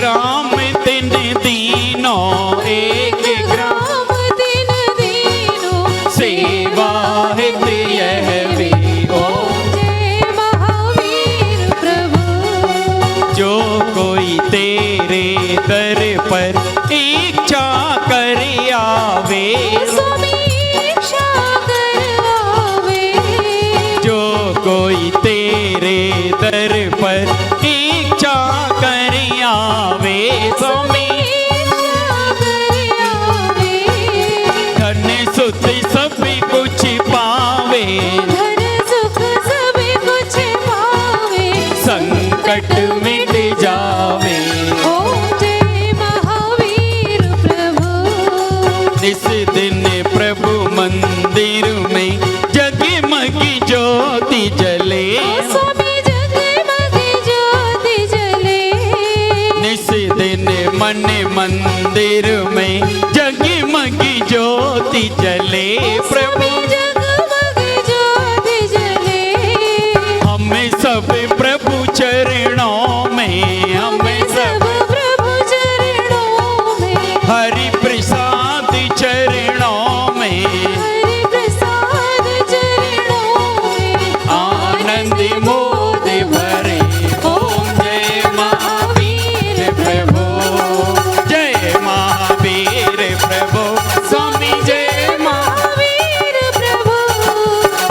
ग्राम दिन दीनों, एक ग्राम दिन दीनों, सेवा हित यह भी हो। जय महावीर प्रभु। जो कोई तेरे दर पर इच्छा कर आवे, समीक्षा कर आवे। जो कोई तेरे दर पर इच्छा कर आवे, समीक्षा कर आवे। धन सुख सब कुछ पावे, धन सुख सब कुछ पावे। संकट मिट जावे। ओम जय महावीर प्रभु। इस दिन प्रभु मंदिर में जगमग ज्योति जले, स्वामी जगमग ज्योति जले। इस दिन मन मंदिर में जगमग ज्योति जले। प्रभु जगमग ज्योति जले। हमें सब प्रभु चरणों में, हमें सब प्रभु चरणों में। हरि प्रसाद चरणों में, हरि प्रसाद चरणों में। आनंद मोद भरे। ओम जय महावीर प्रभु, जय महावीर प्रभु, स्वामी जय महावीर प्रभु।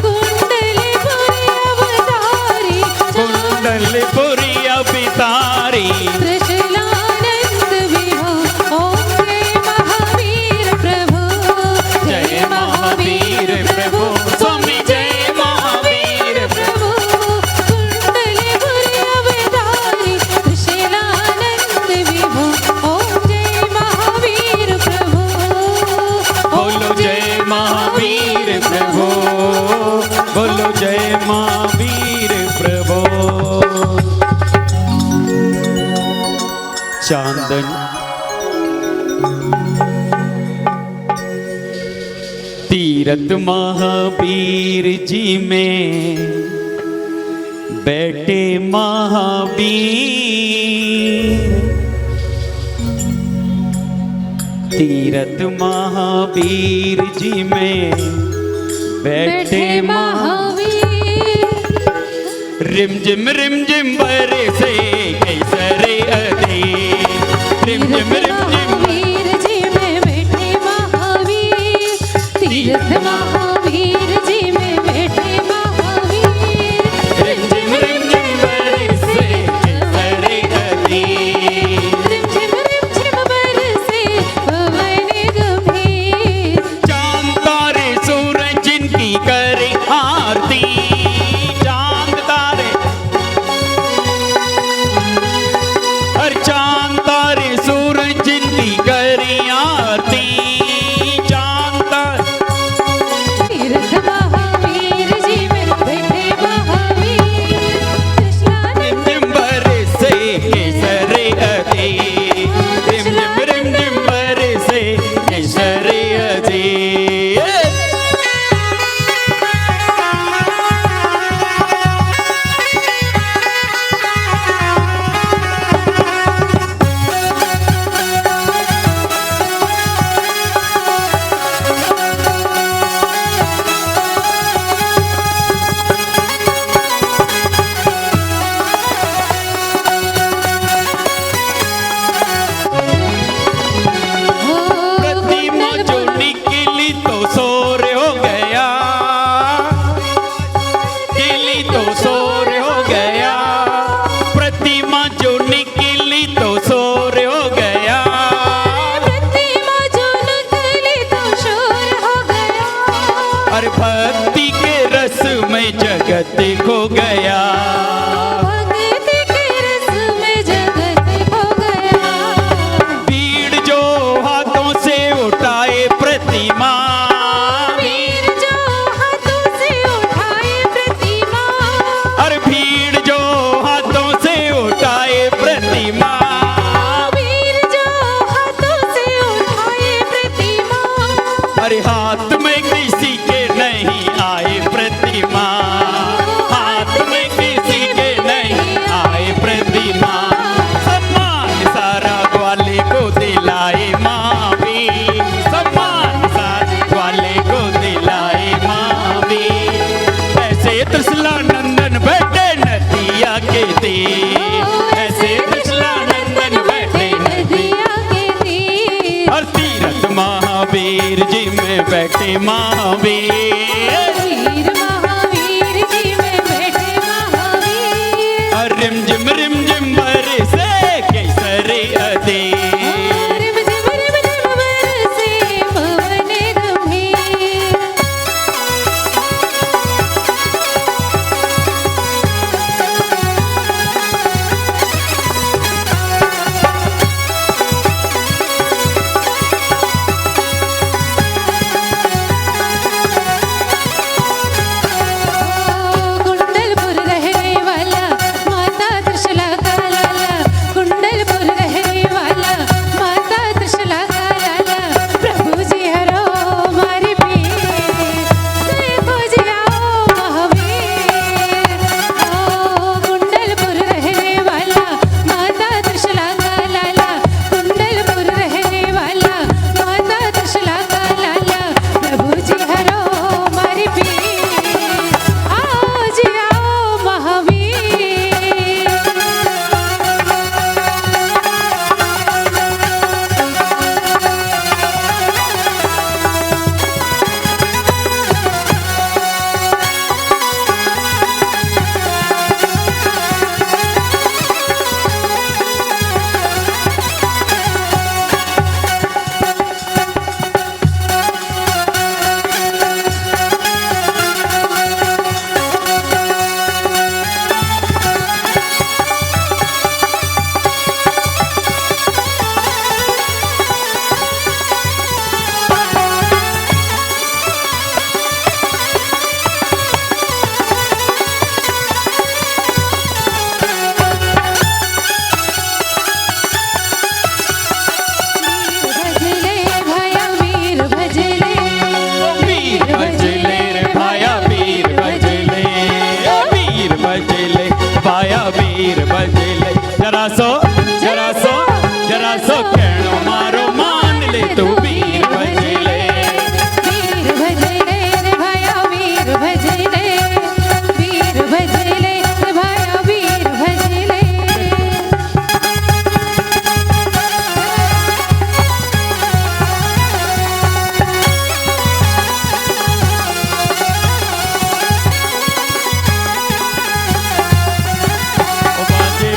कुंडलपुरी अवतारी, कुंडलपुरी अवतारी, त्रिशूलानंद विभो। ओम जय महावीर प्रभु। जय महावीर प्रभु, स्वामी जय महावीर प्रभु। कुंडलपुरी अवतारी, त्रिशूलानंद विभो। ओम जय महावीर प्रभु। बोलो जय महावीर प्रभु, बोलो जय महावीर प्रभु। चांदन तीरथ महावीर जी में बैठे महावीर, तीरथ महावीर जी में बैठे महावीर। रिम झिम बरसे केसरे अधीर, रिम झिम महावीर जी में बैठे महावीर। तीर्थ महावीर जी में बैठे महावीर। रिम झिम बरसे केसरे अधीर, रिम झिम बरसे पवन गंभीर। चांद तारे सूरज जिनकी करे आरती, चांद तारे हर चांद तारे सूरज जिनकी तीर, ऐसे त्रिशूलानंदन बैठे नदिया के तीर। और तीरथ महावीर जी में बैठे महावीर, वीर महावीर जी में बैठे महावीर। और रिम झिम बरसे केसरी अधीर। रिम झिम बरसे पवन गंभीर। कुंडलपुर रहने वाला माता त्रिशूला का लाला। कुंडलपुर रहने वाला माता त्रिशूला का लाला। प्रभु जी हरो हमारे पीर, देखो जी आओ महावीर। कुंडलपुर रहने वाला माता त्रिशूला का लाला। कुंडलपुर रहने वाला माता त्रिशूला का लाला। प्रभु जी हरो हमारे पीर, आओ जी आओ महावीर। भजले भाया वीर भजले, वीर भजले रे भाया वीर भजले, वीर भजले भाया वीर भजले। जरा सो कहणो मारो मान ले तू वीर भजले। वीर भजले रे भाया वीर भजले, वीर भजले रे भाया वीर भजले।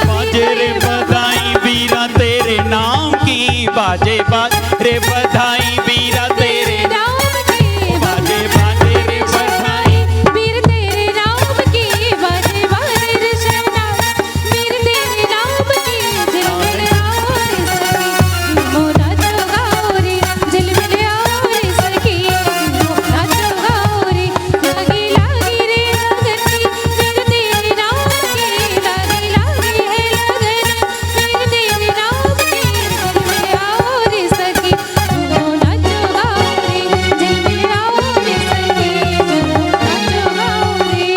बाजे रे बधाई वीरा तेरे नाम की, बाजे रे बधाई वीरा तेरे राम की बाजे रे बधाई। वीर तेरे नाम की बाजे बाजे ऋषना। वीर तेरे नाम की झिलमिल आओ रे सखी, झूमो नाचो गाओ रे। झिलमिल आओ रे सखी, झूमो नाचो गाओ रे। लागी लागी रे लगन, वीर तेरे नाम की लागी लागी है लगन। वीर तेरे नाम की झिलमिल आओ रे सखी, झूमो नाचो गाओ रे। झिलमिल आओ रे सखी, झूमो नाचो गाओ रे।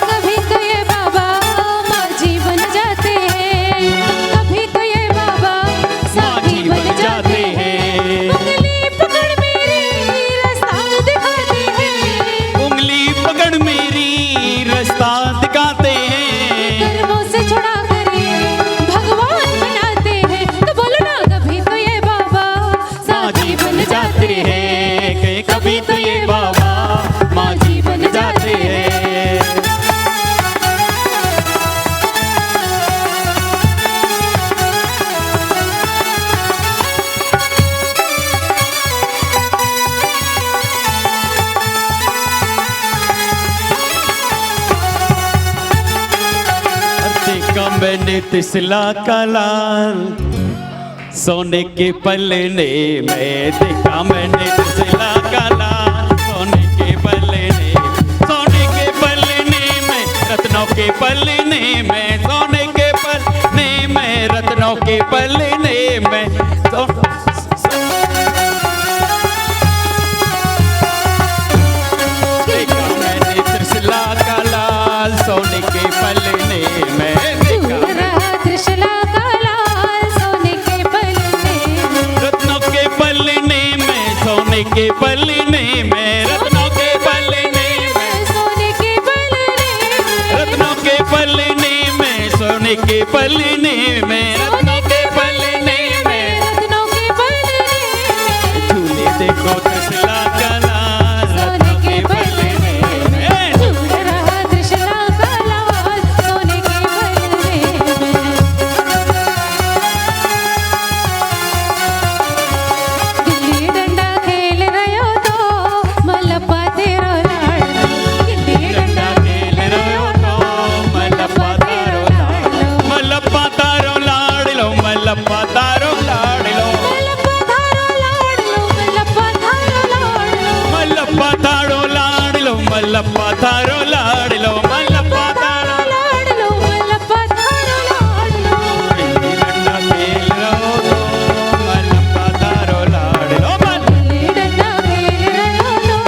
कभी तो ये बाबा माझी बन जाते हैं, कभी तो ये बाबा साथी बन जाते हैं। उंगली पकड़ मेरी रास्ता दिखाते हैं, उंगली पकड़ मेरी रास्ता दिखाते हैं। कर्मों से छुड़ा कर भगवान बनाते हैं। तो बोलो ना, कभी तो ये बाबा साथी बन जाते हैं, कभी तो ये बाबा माझी बन जाते हैं। देखा मैंने तिसला का लाल, सोने के पलने में देखा मैंने तिसला का लाल। सोने के पलने में रत्नों के पलने में सोने के पल के पलने में देखा मैंने त्रिशला का लाल सोने के पलने में देखा रहा त्रिशला का लाल सोने के पलने में रत्नों के पलने में सोने के पलने में रत्नों के पलने में सोने के पलने में रत्नों के पलने में सोने के पलने में रत्नों के पलने में रत्नों के पलने में झूले देखो त्रिशला का लाल रत्नों के पलने में झूल रहा त्रिशला का लाल सोने के पलने में गिल्ली डंडा खेल रहे हो तो मलप्पा तेरो लाड़ गिल्ली डंडा खेल रहे हो तो मलप्पा तारो मलप्पा तारो लाड़ लो मलप्पा तारो लाड़ लो मलप्पा थारो लाड़ लो मलप्पा थारो लाड़ लो मलप्पा तारो लाड़ लो मलप्पा तारो लाड़ लो मलप्पा तारो लाड़ लो मलप्पा थारो लाड़ लो गिल्ली डंडा खेल रहो तो मलप्पा तारो लाड़ लो गिल्ली डंडा खेल रहे हो तो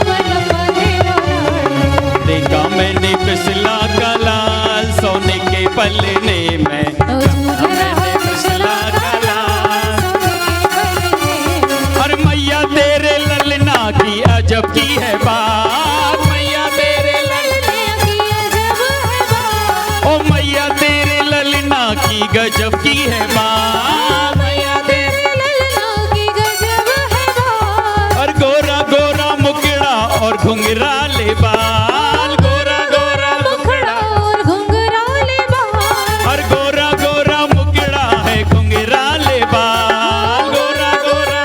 मलप्पा तेरो लाड़ लो देखा मैंने त्रिशला का लाल सोने के पलने में झूल रहा त्रिशला का लाल सोने के पलने में और मैया तेरे ललना की अजब की है बात मैया तेरे ललना ओ मैया तेरे ललना की गजब की है बात मैया तेरे और गोरा गोरा मुकड़ा और घुंघराले बाल गोरा गोरा मुकड़ा और गोरा गोरा मुकड़ा है घुंघराले बाल गोरा गोरा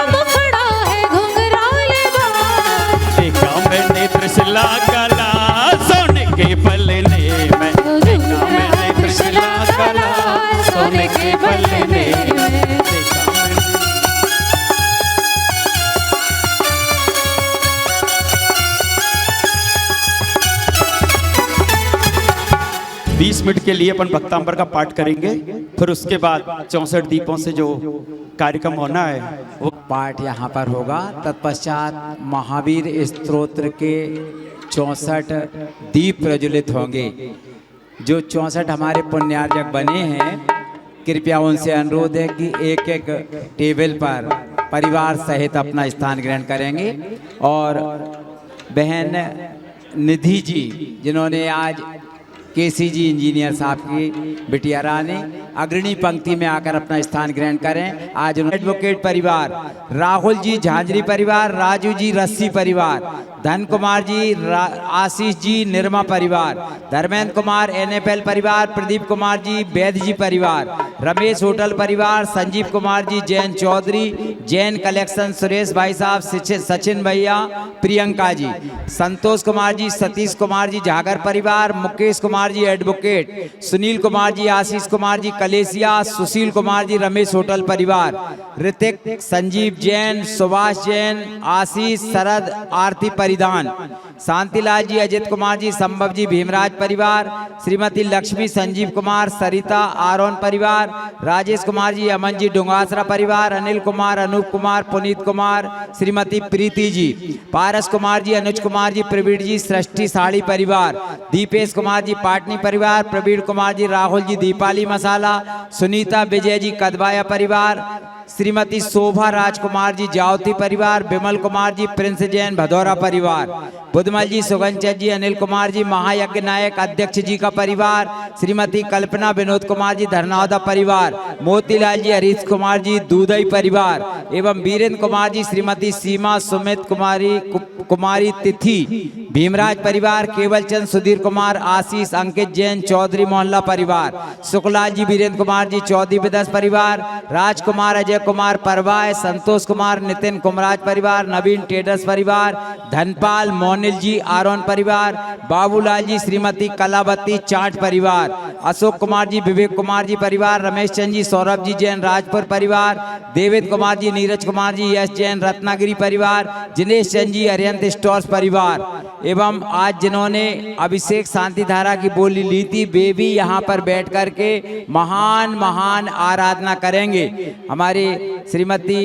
देखा मैंने त्रिशला का लाल सोने के पलने में देखा मैंने त्रिशला का लाल सोने के पलने में देखा मैंने 20 मिनट के लिए अपन भक्तांबर का पाठ करेंगे, फिर उसके बाद 64 दीपों से जो कार्यक्रम होना है वो पाठ यहाँ पर होगा। तत्पश्चात महावीर स्तोत्र के 64 दीप प्रज्वलित होंगे। जो 64 हमारे पुण्यार्जक बने हैं, कृपया उनसे अनुरोध है कि एक एक टेबल पर परिवार सहित अपना स्थान ग्रहण करेंगे। और बहन निधि जी, जिन्होंने आज केसी जी इंजीनियर साहब की बिटिया रानी अग्रणी पंक्ति में आकर अपना स्थान ग्रहण करें। आज एडवोकेट परिवार, राहुल जी झांझरी परिवार, राजू जी रस्सी परिवार, धन कुमार जी, आशीष जी निर्मा परिवार, धर्मेंद्र कुमार NFL परिवार, प्रदीप कुमार जी वैद्य जी परिवार, रमेश होटल परिवार, संजीव कुमार जी जैन चौधरी, जैन कलेक्शन, सुरेश भाई साहब, सचिन भैया, प्रियंका जी, संतोष कुमार जी, सतीश कुमार जी झागर परिवार, मुकेश कुमार जी एडवोकेट, सुनील कुमार जी, आशीष कुमार जी कलेसिया, सुशील कुमार जी रमेश होटल परिवार, ऋतिक, संजीव जैन, सुभाष जैन, आशीष, शरद आरती परिधान, शांतिलाल जी, अजित कुमार जी, संभव जी भीमराज परिवार, श्रीमती लक्ष्मी, संजीव कुमार, सरिता आरोन परिवार, राजेश कुमार जी, अमन जी डुंगासरा परिवार, अनिल कुमार, अनूप कुमार, पुनीत कुमार, श्रीमती प्रीति जी, पारस कुमार जी, अनुज कुमार जी, प्रवीण जी सृष्टि साड़ी परिवार, दीपेश कुमार जी पाटनी परिवार, प्रवीण कुमार जी, राहुल जी दीपाली मसाला, सुनीता विजय जी कदवाया परिवार, श्रीमती शोभा राजकुमार जी जावती परिवार, विमल कुमार जी प्रिंस जैन भदौरा परिवार, बुधमल जी सुगंचर जी, अनिल कुमार जी महायज्ञ नायक अध्यक्ष जी का परिवार, श्रीमती कल्पना विनोद कुमार जी धरनावदा परिवार, मोतीलाल जी हरीश कुमार जी दूधई परिवार एवं वीरेंद्र कुमार जी, श्रीमती सीमा सुमित कुमारी तिथि भीमराज परिवार, केवल चंद सुधीर कुमार, आशीष अंकित जैन चौधरी मोहल्ला परिवार, शुक्लाल जी वीरेंद्र कुमार जी चौधरी विदस परिवार, राजकुमार अजय अजय कुमार परवाय, संतोष कुमार, नितिन कुमराज परिवार, नवीन टेडर्स परिवार, धनपाल, मोनिल जी आरोन परिवार, बाबूलाल जी, श्रीमती कलावती चाट परिवार, अशोक कुमार जी, विवेक कुमार जी परिवार, रमेश चंद जी, सौरभ जी जैन राजपुर परिवार, देवेद कुमार जी, नीरज कुमार जी, यश जैन रत्नागिरी परिवार, जिनेश चंद जी, अरियंत स्टोर्स परिवार एवं आज जिन्होंने अभिषेक शांति धारा की बोली ली थी वे भी यहाँ पर बैठ करके महान आराधना करेंगे। हमारी श्रीमती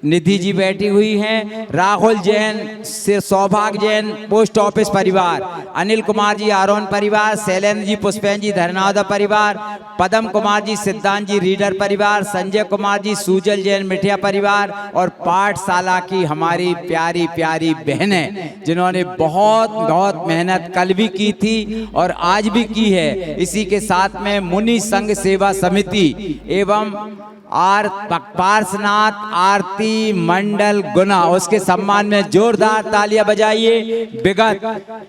निधि जी बैठी हुई हैं, राहुल जैन से सौभाग्य जैन पोस्ट ऑफिस परिवार, अनिल कुमार जी आरोन परिवार, शैलेंद्र जी पुष्पेन जी धरनावदा परिवार, पदम कुमार जी सिद्धांत जी रीडर परिवार, संजय कुमार जी सूजल जैन मिठिया परिवार और पाठशाला की हमारी प्यारी प्यारी बहनें जिन्होंने बहुत मेहनत कल भी की थी और आज भी की है। इसी के साथ में मुनि संघ सेवा समिति एवं पार्श्वनाथ आरती मंडल गुना उसके सम्मान में जोरदार तालियां बजाइए। विगत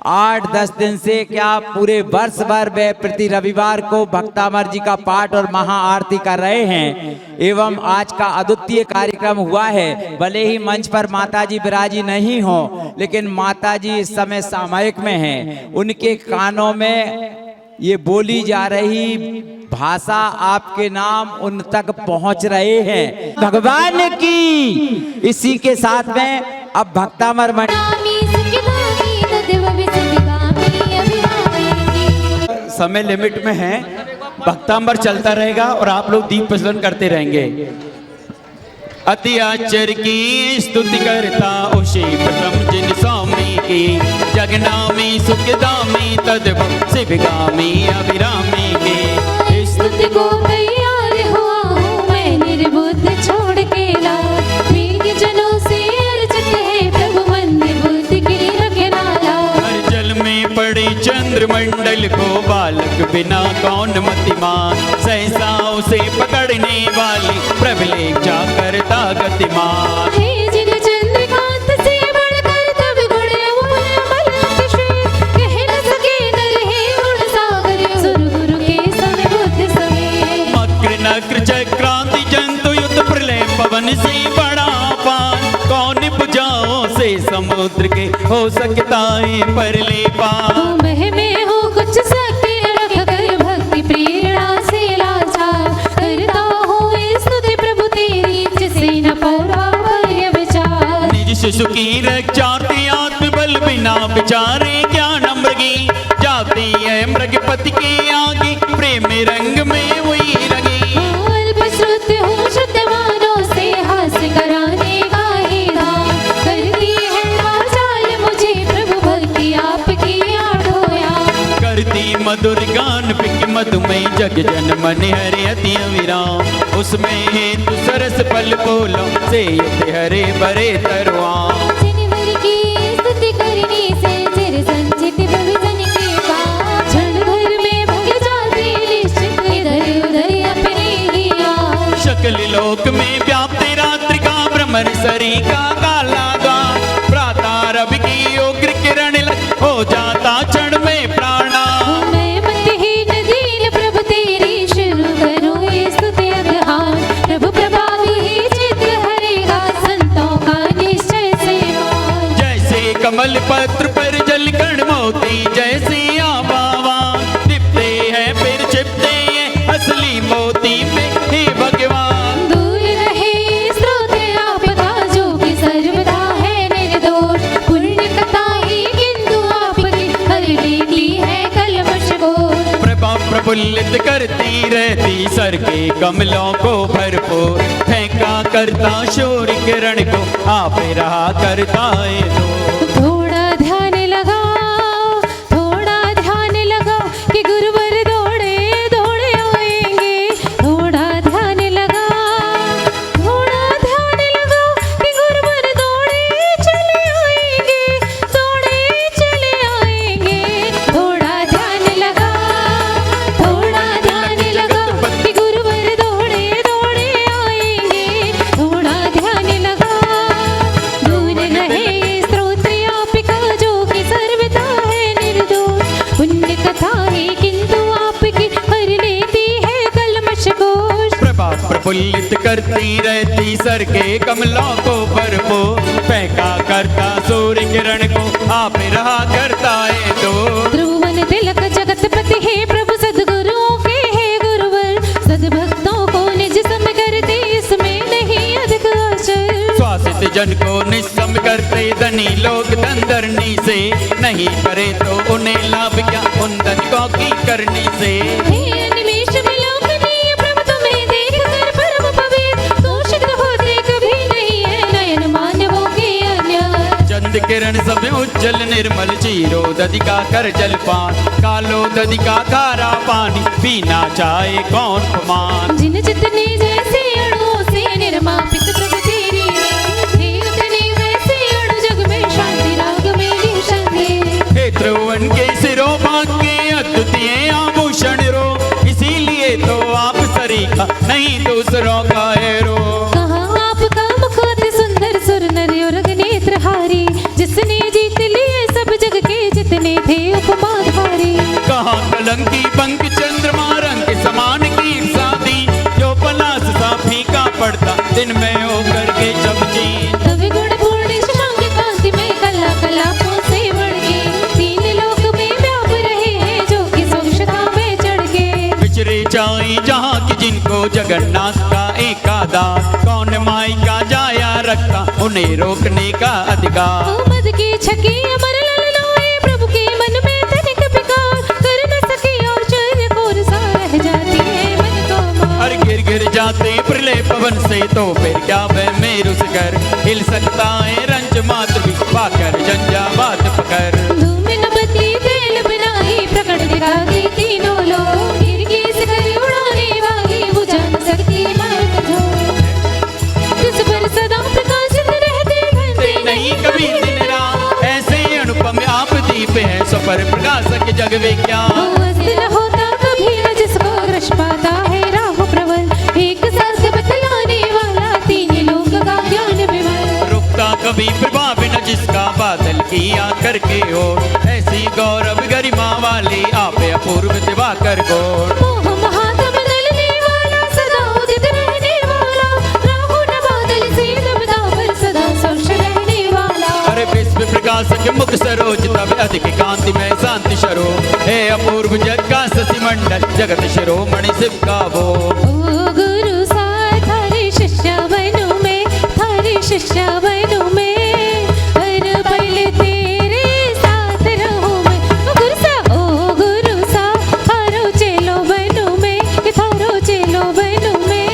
8-10 दिन से क्या पूरे वर्ष भर वे प्रति रविवार को भक्तामर जी का पाठ और महाआरती कर रहे हैं एवं आज का अद्वितीय कार्यक्रम हुआ है। भले ही मंच पर माताजी विराजी नहीं हो लेकिन माताजी इस समय सामयिक में हैं, उनके कानों में ये बोली जा रही भाषा आपके नाम उन तक पहुंच रहे हैं भगवान की। इसी के साथ में अब भक्तामर समय लिमिट में है, भक्तांबर चलता रहेगा और आप लोग दीप प्रज्वलन करते रहेंगे। अति आश्चर्य की स्तुति करता उसी प्रथम जिन स्वामी की, जगनामी सुखदामी तद्भव शिवगामी अभिरामी की। स्तुति को तैयार हुआ हूँ मैं निर्बुद्ध छोड़ के ला, मेरे जनों से अर्जित है प्रभु मंदिर बुद्धि की रखना ला। हर जल में पड़े चंद्रमंडल को बालक बिना कौन मतिमान, सहसा उसे पकड़ने वाली प्रबलेक्षा करता गतिमान। हे जिन चंद्रकांत से बढ़कर तब गुण अमूल्य श्री, कह न सके नर हे गुण सागर सुर गुरु के समय बुद्ध समय। मक्र नक्र चक्रांति जंतु युद्ध प्रलय पवन से बड़ा पान, कौन बुझाओ से समुद्र के हो सकता है परले पार। में हो कुछ शक्ति रख कर भक्ति प्रेरणा से लाचार, करता हूँ स्तुति प्रभु तेरी जिसे न पौरा विचार। निज शिशु की रक्षा आत्मबल बिना विचारे ज्ञान मृगी, जाती है मृगपति के आगे प्रेम रंग में हुई रंगी। अल्प श्रुत हूँ श्रुतवानों से हास्य कराने का ही दान, करती है वाचाल मुझे प्रभु भक्ति आपकी आढ़ोया। करती मधुर गान पिक मधुमय जग जन मन हरे अति विराम, उसमें हेतु सरस पल बोलो से हरे भरे तरवा। जिनवर की स्तुति करने से चिर संचित भविजन के पास, क्षण भर में भग जाते निश्चित इधर उधर अपने ही आप। शकल लोक में व्याप्त रात्रि का भ्रमर सरी का काला द्वार, प्रातः रवि की उग्र किरण हो जाता क्षण में प्राणा। मैं मतहीन दीन प्रभु तेरी शुरू करूं ये स्तुति अगहान, प्रभु प्रभाव ही चित्त हरेगा संतों का निश्चय से मान। जैसे कमल पत्र पर जल कण मोती जैसे आबावा, दिखते हैं फिर छिपते हैं असली मोती में हे भगवान। दूर रहे स्रोत आपका जो कि सर्वदा है निर्दोष, पुण्य कथा ही किंतु आपकी हर लेती है कलमश को। प्रभा प्रफुल्लित करती रहती सर के कमलों को भरपूर, फेंका करता शोर किरण को आप रहा करता है दो। थोड़ा ध्यान लगा, थोड़ा ध्यान लगा कि गुरुवर दौड़े दौड़े आएंगे। थोड़ा ध्यान लगा, थोड़ा ध्यान लगा कि गुरुवर दौड़े चले आएंगे, दौड़े चले आएंगे। थोड़ा ध्यान लगा, थोड़ा ध्यान लगा कि गुरुवर दौड़े दौड़े आएंगे। थोड़ा ध्यान लगा, दूर रहे स्रोत प्रफुल्लित करती रहती सर के कमलों को बरपो, फेंका करता सूर्य किरण को आप रहा करता है तो। ध्रुवन तिलक जगतपति है प्रभु सद्गुरुओं के है गुरुवर, सद्भक्तों को निज सम करते इसमें नहीं अधिक आश्चर्य। स्वासित जन को निस्सम करते धनी लोग धन धरनी से, नहीं करे तो उन्हें लाभ क्या उन धनिकों की करनी से। हे अनिमेष विलोकनीय प्रभु तुम्हें देखकर परम पवित्र, दूषित होते कभी नहीं है नयन मानवों के अन्याय। चंद किरण सब उज्जवल निर्मल चीरो दधि का कर जलपान, कालो दधि का खारा पानी पीना चाहे कौन पमान। जिन जितने जैसे अणुओं से निर्मापित प्रभु तेरी हे उतने वैसे अणु जग में शांति राग में निशान दे। हे त्रिभुवन के सिरों भाग्य अद्वितीय आभूषण रो, इसीलिए तो आप सरीखा नहीं दूसरों का है रो। कहाँ आपका मुख अति सुंदर सुर नर और नेत्रहारी, जिसने जीत लिए सब जग के जितने थे उपमा धारी। कहाँ कलंकी पंख चंद्रमा रंग समान की शादी, जो पलाश सा फीका पड़ता दिन में होकर के चमची। कवि गुण पूर्ण शशांक कांति में कला कलापों से बढ़ के, तीन लोक में व्याप रहे हैं जो कि सूक्ष्मता में चढ़ के। विचरे जाई जहाँ की जिनको जगन्नाथ का एक आधार, कौन माई का जाया रखता उन्हें रोकने का अधिकार। मद की छकी अमर ललनाए प्रभु के मन में तनिक विकार, कर न सके और चर कोर सा रह जाती है मन को मार। हर गिर जाते प्रलय पवन से तो फिर क्या वह मेरु शिखर, हिल सकता है रंज मात्र भी पाकर जंजा बात पकड़। धूम न बदली तेल बिना ही प्रकट दिखाती तीनों लोग, गिर के शिखर उड़ाने वाली बुझा न सकती मार्ग जो। तुझ पर सदा प्रकाशित रहते घंटे नहीं कभी दिन रात, ऐसे अनुपम आप दीप है सो पर प्रकाशक जग वे क्या। वो अस्थिर होता कभी न जिसको ग्रस पाता है राहु प्रबल, एक साथ बतलाने वाला तीन लोक का ज्ञान विमल। रुकता कभी प्रभाव न जिसका बादल किया करके हो, ऐसी गौरव गरिमा वाली आप अपूर्व दिवाकर गौर। मोह महात्म दलने वाला सदा उदित रहने वाला, राहु न बादल से दबदा पर सदा स्वच्छ रहने वाला। अरे विश्व प्रकाशक मुख सरोज तब अधिक कांति में शांति शरो, हे अपूर्व जग का शशि मंडल जगत शिरोमणि शिव का वो। ओ गुरु साथ थारे शिष्य बनूं मैं, थारे शिष्य बनूं मैं, हर पल तेरे साथ रहूं मैं। ओ गुरु सा थारो चेलो बनूं मैं, कि थारो चेलो बनूं मैं,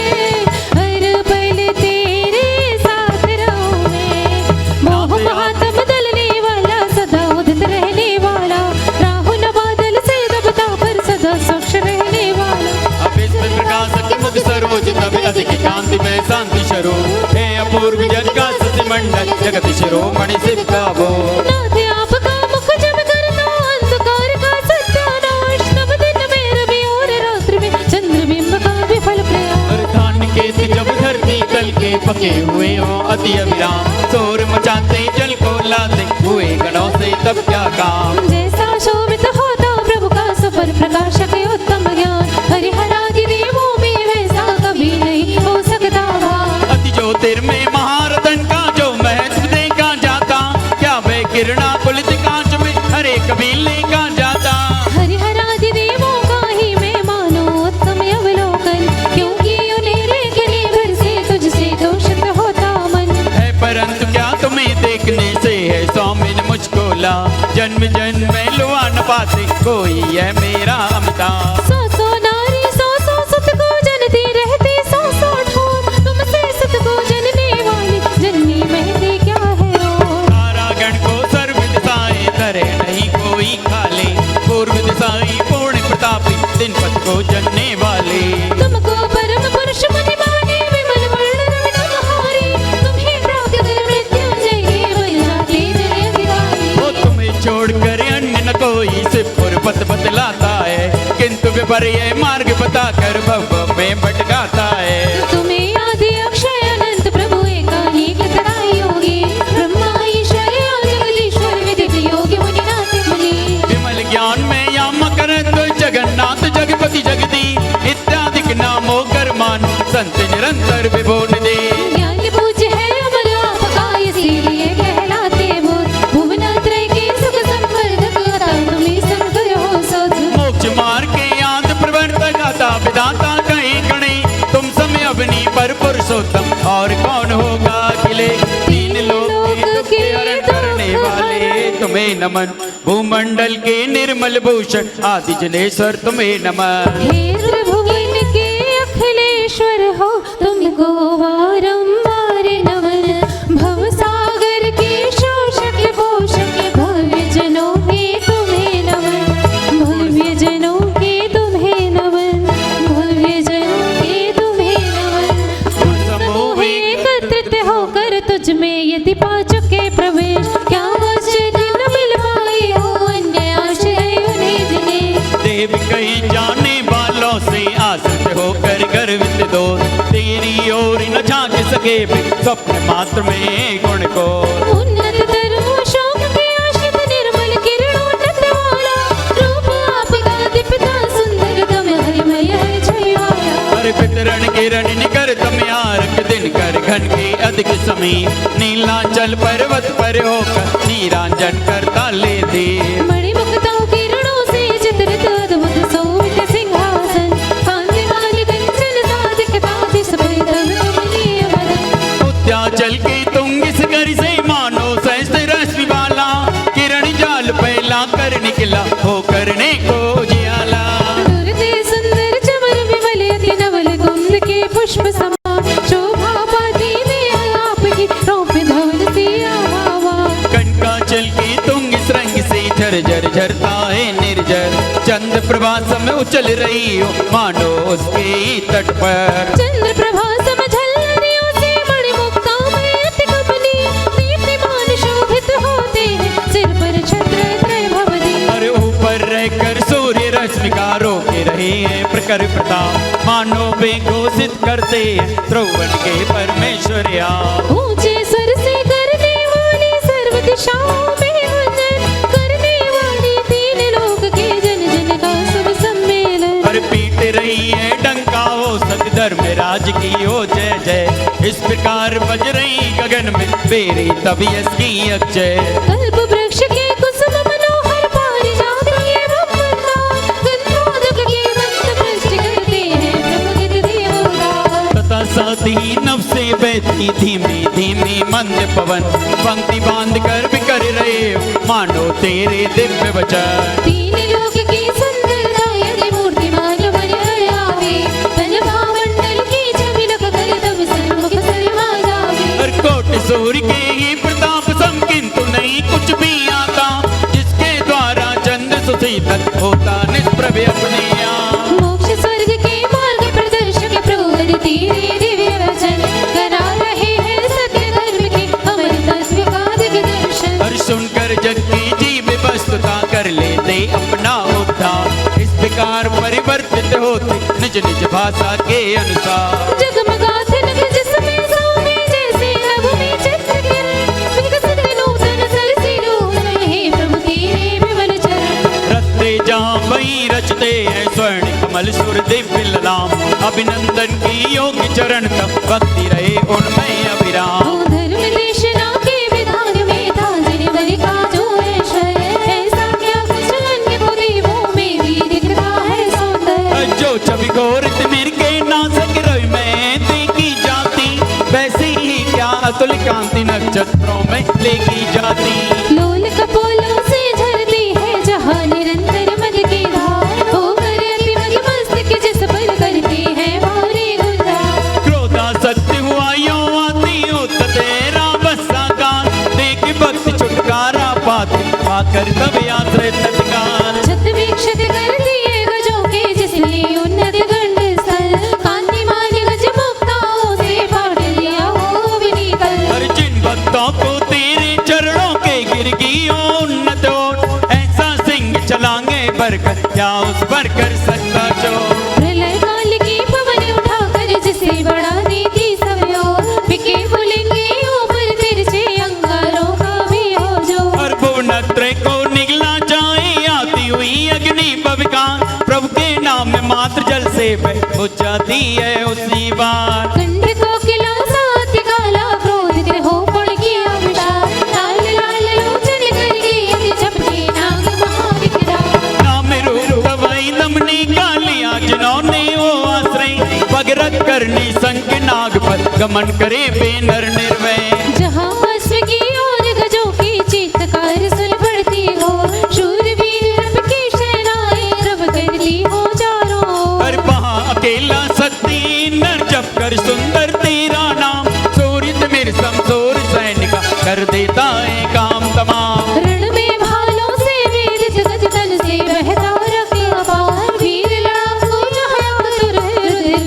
हर पल तेरे साथ रहूं मैं। मोह महात्म दलने वाला सदा उदित रहने वाला, राहु न बादल से दबता पर सदा स्वच्छ रहने वाला। अब इसमें प्रकाशक मुख सरोज तब अधिक कांति में शांति शरो, हे अपूर्व जग का शशि मंडल जगत शिरोमणि शिव का वो। नाथ आपका मुख जब करना अंधकार का सत्यानाश, तब दिन में रवि और रात्रि में चंद्रबिंब का विफल प्रयास। और धान के थे जब धरती तल के पके हुए हो अति अविराम, शोर मचाते जल को लाते हुए गणों से तब क्या काम। जैसा शोभित होता प्रभु का सुपर प्रकाशक उत्तम ज्ञान, हरिहरादि देवों में वैसा कभी नहीं हो सकता भान। अति ज्योतिर्मय महारथन का जो महत्व देखा जाता, क्या वह किरणा पुलित कांच में हरे कभी लेका जाता। हरिहरादि देवों का ही मैं मानो उत्तम अवलोकन, क्योंकि उन्हें देखने भर से तुझसे दूषित होता मन। है परंतु क्या तुम्हें देखने से है स्वामिन मुझको ला, जन्म जन्म में लुआ न पाते कोई है मेरा अमिता। सौ सौ नारी सौ सौ सुत को जनती रहती, सौ सौ ठोर तुमसे सुत को जनने वाली जननी महती क्या है रो। तारागण को सर्व दिशाएं धरे नहीं कोई खाले, पूर्व दिशाएं पूर्ण प्रतापी दिन पथ को जनने वाले। तुमको परम पुरुष मुनि माने विमल वर्ण रविनहारी, तुम्हें प्राप्त कर मृत्युंजय के बन जाते जय अधिकारी। वो तुम्हें छोड़कर अन्य न कोई सिर्फ पथ बतलाता है, किंतु विपर्य मार्ग बताकर भव में भटकाता है। तुम्हें आदि अक्षय अनंत प्रभु एकानीक तथा योगी, ब्रह्मा ईश्वर जगदीश्वर विदित योगी मुनिनाथ मुनि। विमल ज्ञान में याम करत जगन्नाथ जगपति जगदी इत्यादि नामों कर मान, संत निरंतर विभोर दे। ज्ञान पूज्य है अमर आपका, इसीलिए कहलाते भूत। भुवनत्रय के सुख संवर्धक, अतः तुम्हें शंकर हो सद। मोक्ष मार्ग के आद प्रवर्तक, अतः विधाता कहीं गणे। तुम समय अवनी पर पुरुषोत्तम, और कौन होगा अकेले। तीन लोक के दुख के हरण करने वाले तुम्हें नमन। भूमंडल के निर्मल भूषण आदि जनेश्वर तुम्हें नमन। हे त्रिभुवन के अखिलेश्वर हो, तुमको बारंबार नमन। भवसागर के शोषक पोषक, भव्य जनों के तुम्हें नमन। भव्य जनों के तुम्हें नमन। भव्य जनों के तुम्हें नमन। समूह एकत्रित होकर तुझ में यदि पा चुके प्रवेश, क्या आश्चर्य न मिल पाए हो अन्य आश्रय उन्हें जिन्हें। देव कहीं जाने वालों से आश्रित होकर गर्वित दो। तेरी ओर न झांक सके स्वप्न मात्र में गुण को। उन्नत धर्म शोक के आश्रित निर्मल किरणोन्नत वाला, रूप आपका दीप्ता सुंदरतम हरिमय है छाया। हर पितरण किरण निकर तम यारक दिन कर घन के अधिक समीप। नीलांचल पर्वत पर होकर नीरांजन करता ले दे। मणिमुक्ताओं किरणों से चित्रित अद्भुत सोवित सिंहासन, कांति वाली कंचन साधिकता जिस पर तब कमनीय बदन। उत्याचल के तुंग इस घर से मानो सहस्त्र रश्मि वाला। किरण जाल पहला कर निकला हो करने को जियाला। दुर्दे सुंदर चमर विमल अति नवल कुंद के पुष्प समा, शोभा पाती में आपकी रोप धवल सी आवा। कनकाचल की तुंग इस रंग से झरझर झरता है निर्जर। चंद्र प्रभा समय उछल रही हो मानो उसके तट पर। चंद्र प्रभा सम झलरियों से मणिमुक्ताओं में अति कमनी, दीप्तिमान शोभित होते हैं सिर पर छत्र त्रैभवती। और ऊपर रहकर सूर्य रश्मिका रोके रहे हैं प्रखर प्रताप। मानो वे घोषित करते हैं ध्रुवन के परमेश्वरिया। ऊंचे स्वर से करने वाली सर्व दिशाओं में वंदन, करने वाली तीन लोक के जन जन का शुभ सम्मेलन। और पीट रही है डंका हो सत धर्मराज की हो जय जय। इस प्रकार बज रही गगन में बेरी तबियत की अक्षय। कल्प वृक्ष के कुसुम मनोहर पारिजात एवं वृंदावन, गंधोदक के मंद पुष्ट करते हैं ब्रह्मगिर देवता। तथा साथ ही नभ से बहती धीमी धीमी मंद पवन। पंक्ति बांध कर बिकर रहे हो मानो तेरे दिव्य वचन। तीन लोक की सुंदरता यदि मूर्तिमान बन आवे, तन भामंडल की छवि लख कर तब सन्मुख शर्मा जावे। हर कोट सूर्य के ही प्रताप सम किंतु नहीं कुछ भी आता। जिसके द्वारा चंद्र सुशीतल होता निष्प्रभ अपने आप। मोक्ष स्वर्ग के मार्ग प्रदर्शक प्रभु तेरे दिव्य वचन, करा रहे हैं सत्य धर्म के अमर तत्व का दिग्दर्शन। हर सुनकर जग की जीव वस्तुता कर लेते अपना उद्धार। इस प्रकार परिवर्तित होते निज निज भाषा के अनुसार। जगमगात नभ जिसमें सोने जैसे नभ में चित्र किरण, विकसित नूतन सरसी रूप में हे प्रभु तेरे विमल चरण। रत्ते जहाँ वही रचते हैं स्वर्ण कमल सुर दिव्य नाम। अभिनंदन की योग चरण तक भक्ति रहे उनमें अभिराम। ओ धर्म देशना के विधान में था जनवरी का जो ऐश्वर्य, ऐसा क्या कुछ अन्य को देवों में भी दिखता है सौंदर्य। जो छवि घोरित मिर के नासक रवि में देखी जाती, वैसे ही क्या अतुल कांति नक्षत्रों में लेकी जाती। लोल कपोलों से झरती है जहाँ निरंतर मद की धार, होकर अति मद मस्तक जिस पर करती है भारी गुलजार। क्रोधासक्त हुआ यो आती हो तेरा बस्सा गान। देख भक्त छुटकारा पाती पाकर तब आश्रय तत्काल। छत वीक्षित कर दिए गजों के जिसने उन्नत गंड स्थल, कांतिमान गज मुक्ताओं से बांट लिया हो विनीतल। हर जिन भक्तों को तेरे चरणों के गिर गई उन्नत ओट, ऐसा सिंह चलांगे भरकर क्या उस पर कर सकता चोट। प्रलय काल की पवन उठाकर जिसे बड़ा नीति सब ओर, बिके फूलेंगे ऊपर तिरछे अंगारों का भी हो जो। और भुवनत्रय को निगला जाए आती हुई अग्नि पविकार। प्रभु के नाम में मात्र जल से बुझ जाती है उसी बार। पगरत करनी संग नाग पर गमन करे बेनर निर्भय जहाँ अस्त्र की और गजों की चीत्कार सुन पड़ती हो शूरवीर रब की सेनाएं रब करती हो चारों पर वहाँ अकेला शक्ति नर जप कर सुंदर तेरा नाम सूर्य मेरे समसोर सैनिका कर देता है काम तमाम रण में भालों से वीर जगत तन से बहता रखे अपार वीर लड़ाकू जहाँ तुर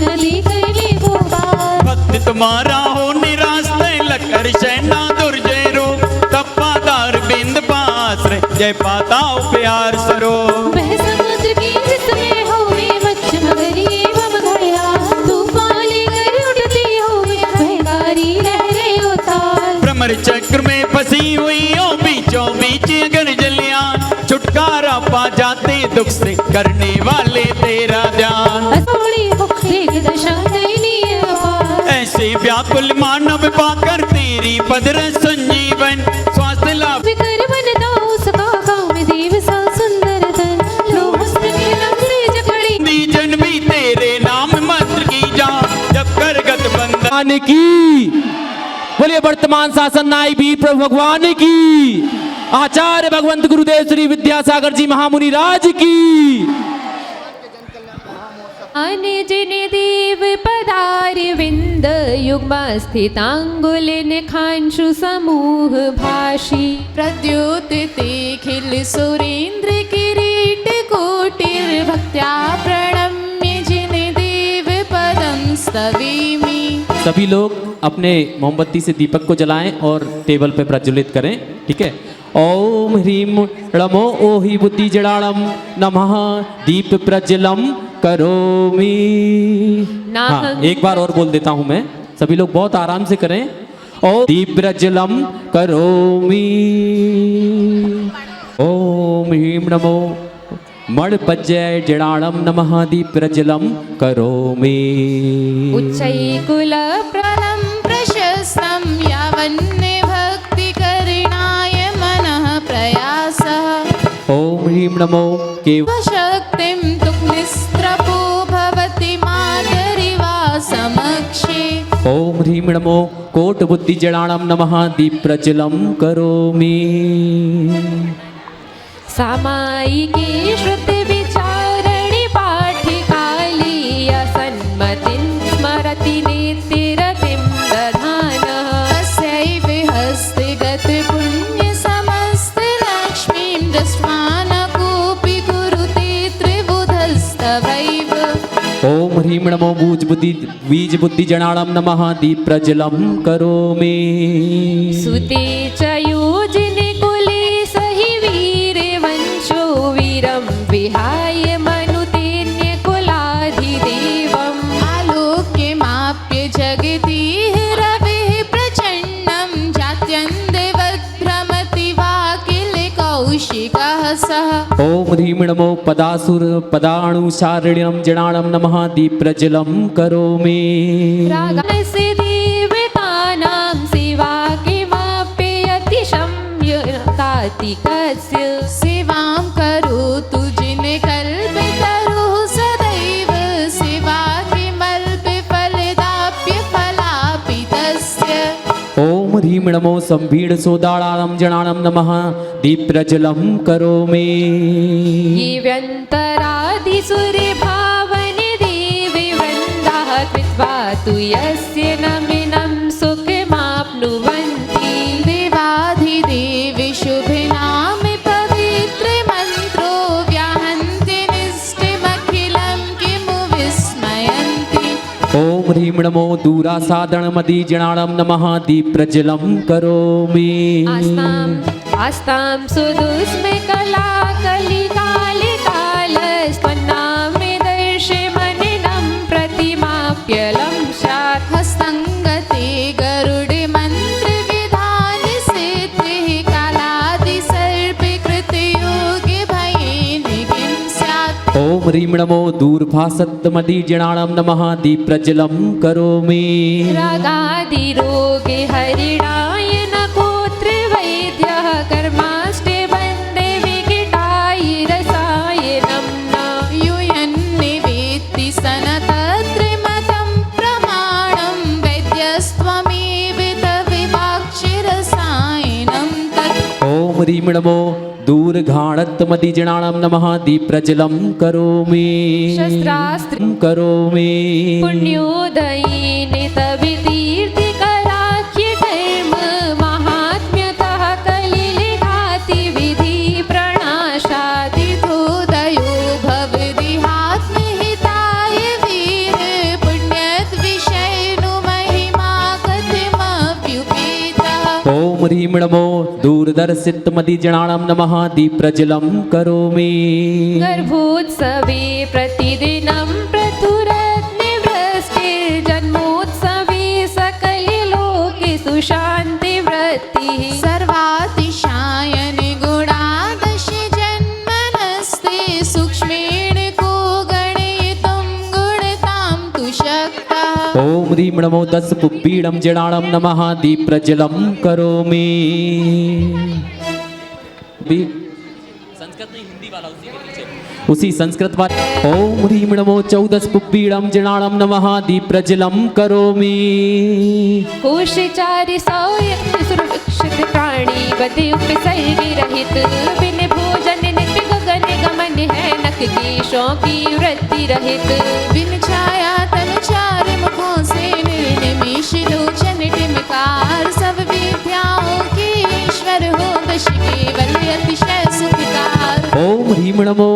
नदी करनी वो पार भक्त तुम्हारा हो निराश लग कर शैना दुर्जय रूप तपादार बिंद पाश्रय जय पाता प्यार सरो वह समुद्र की जिसमें होवे मच्छ मगरी बम घड़िया तूफान लेकर उठती होवे भयंकारी लहरें उतार भ्रमर चक्र में फंसी हुई हो बीचों बीच अगर जलियान छुटकारा पा जाते दुख से करने वाले तेरा ध्यान असोड़ी हो एक दशा दयनीय अपार ऐसे व्याकुल मानव पाकर तेरी पदर संजीवन स्वास्थ्य लाभ विकर बनता उसका काम देव सा सुंदर तन लोभ स्मृति से जकड़ी दी जन भी तेरे नाम मंत्र की जा जब करगत बंधन भगवान की बोलिए वर्तमान शासन नाई वीर प्रभु भगवान की आचार्य भगवंत गुरुदेव श्री विद्यासागर जी महामुनि राज की अने जिन देव पदार विंद युग्म स्थितांगुलिन खांशु समूह भाषी प्रद्योतिते खिल सुरेंद्र किरीट कोटिर भक्त्या प्रणम्य जिन देव पदं स्तवेमि सभी लोग अपने मोमबत्ती से दीपक को जलाएं और टेबल पे प्रज्वलित करें ठीक है ओम ह्रीम णमो ओहि बुद्धि जड़ाणम नमः दीप प्रज्वलम करोमि हाँ एक बार और बोल देता हूं मैं सभी लोग बहुत आराम से करें ओ दीप प्रज्वलम करोमि ओम ह्रीम नमो मणपज्जय जड़ाणम नमः दीप प्रज्वलम करोमि उच्चैकुल प्रणं प्रशस्तं यावन्ने भक्ति करणाय मनः प्रयासः ओम ह्रीं नमो केव शक्तिं तुक्निस्त्रपो भवति मातरिवा समक्षे ओम ह्रीं नमो कोट बुद्धि जड़ाणम नमः दीप प्रज्वलम करोमि सामायिके श्रुति विचारणि पाठिकाली असन्मतिं स्मरति नेतिरतिं दधानः अस्यैव हस्ते गतपुण्य समस्त लक्ष्मीं दृष्ट्वा न कोऽपि कुरुते त्रिबुधस्तवैव ओम ह्रीं नमो बीज बुद्धि जड़ाणम नमः दीप प्रज्वलम करोमि सुते च योजने कुले सहि वीर वंशो वीरं विहाय मनुतेन्य कुलाधिदेवम् आलोक्यमाप्य जगति रविः प्रचण्डं जात्यन्देवद्भ्रमति वा किल कौशिकः सः ओम ह्रीं नमो पदासुर पदाणुसारिणं जड़ाणम नमः दीप प्रज्वलम करोमि रागस्य देवतानां सेवा किमप्यति कार्तिकस्य सेवां करोतु जिन कल्पितरुः सदैव सेवा किमल्पफलदाप्य फलापितस्य ओम ह्रीं नमो संभीड सोदाणां जड़ाणं नमः दीप प्रज्वलम करोमि ये व्यन्तरादिसुरे भावने देवी वृन्दाः कृत्वा तु यस्य नमिनं सुखमाप्नुवन्ति देवाधिदेवि शुभे नाम पवित्र मन्त्रो व्याहन्ति निष्ठिमखिलं किमु विस्मयन्ति ओम ह्रीं नमो दूरासादणमदि जड़ाणं नमः दीप प्रज्वलम करोमि आस्तां सुदुस्मे कला कलिकाले कालस्पन्नामे दर्शे मनिनं प्रतिमाप्यलं स्यात् हस्तङ्गते गरुडे मन्त्रविधान सिद्धिः कालादिसर्पे कृतयोगे भयेन किं स्यात् ओम ह्रीं नमो दूर्भासत्मदि जड़ाणं नमः दीप प्रज्वलम करोमि रागादिरोगे हरिणाय न गोत्र वैद्यः कर्माष्टे वन्दे विकटाय रसाय नम्ना यूयन्निवेत्ति सनतत्रिमतं ह्रीं नमो दूरघाणत्मदिजनाणं नमः दीप्रज्वलं करोमि शस्त्रास्त्र करोमि पुण्योदयीने तवे तीर्थकराख्य धर्म महात्म्यतः कलिलिघाति विधि प्रणाशाति उदयो भवदिहात्महिताय वीर पुण्यत विषयनु महिमा कथमप्युपेतः ॐ ह्रीं नमो दूरदर्शितमदिजनाणं नमः दीप्रज्वलं करोमि गर्भोत्सवे प्रतिदिनं प्रथुरग्निवृष्टिर्जन्मोत्सवे सकले लोके सुशान्तिवृत्तिः सर्वातिशायन गुणादश जन्मनस्ते सूक्ष्मेण को गणयितुं गुणतां तु शक्तः ॐ ह्रीं नमो दशपुप्पीडं जनाणं नमः दीप्रज्वलं करोमि संस्कृत नहीं हिंदी वाला उसी संस्कृत वाला ॐ ह्रीं नमो 14 पुप्पीडं जनाणं नमः दीप्रज्वलं करोमि कोशचारि सौयक्त सुरक्षित प्राणी बदे उपसर्ग रहित बिन भोजन नित्य गगन गमन है नख केशों की वृत्ति रहित बिन छाया तन चार मुखों से निर्निमेष लोचन टिमकार सब विद्याओं के ईश्वर हो दश केवल अतिशय सुखकार ॐ ह्रीं नमो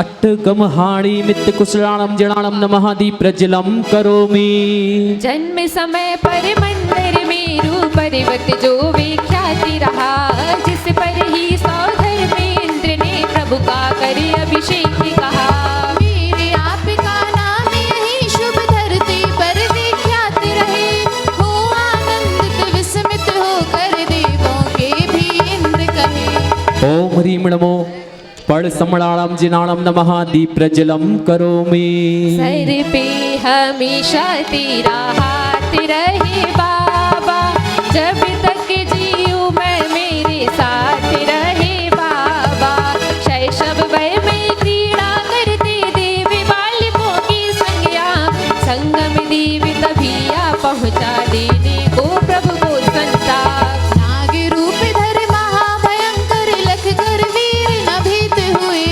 अट्टकमहाणि मित्तकुशलाणं जनाणं नमः दीप्रज्वलं करोमि जन्म समय पर मंदिर में रूप परिवत जो विख्याति रहा जिस पर ही सौधर्मेंद्र ने प्रभु का कर अभिषेक कहा वीर आपका नाम यही शुभ धरती पर विख्यात रहे हो आनंदित विस्मित होकर देवों के भी इंद्र कहे ॐ ह्रीं नमो पड़समणाणं जिनाणं नमः दीप्रज्वलं करोमि सर पे हमेशा तेरा हाथ रहे बाबा जब तक जीऊं मैं मेरे साथ रहे बाबा शैशव वय में क्रीड़ा करते देवी बालकों की संज्ञा संगम देवी तभी आ पहुँचा देने को प्रभु को संताप नाग रूप धर महाभयंकर लख कर वीर न भीत हुए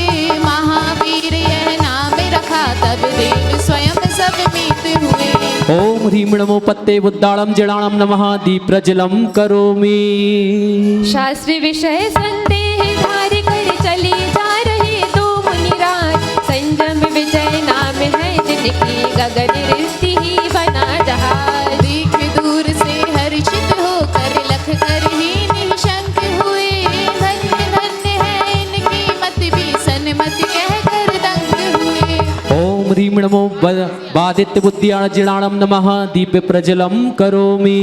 महावीर यह नाम रखा तब देव स्वयं सब मीत हुए ॐ ह्रीं नमो पत्ते बुद्धाणं जनाणं नमः दीप्रज्वलं करोमि शास्त्र विषय संदेह धार कर चले जा रहे दो मुनिराज संजम विजय नाम है जिनकी गगन रिश्ती ही बना जहाज देख दूर से हर्षित होकर लख कर ही निशंक हुए धन्य धन्य है इनकी मत भी सन्मत कह कर दंग हुए ॐ ह्रीं नमो बादित्य बुद्धियाण जिनाणं नमः दीप्रज्वलं करोमि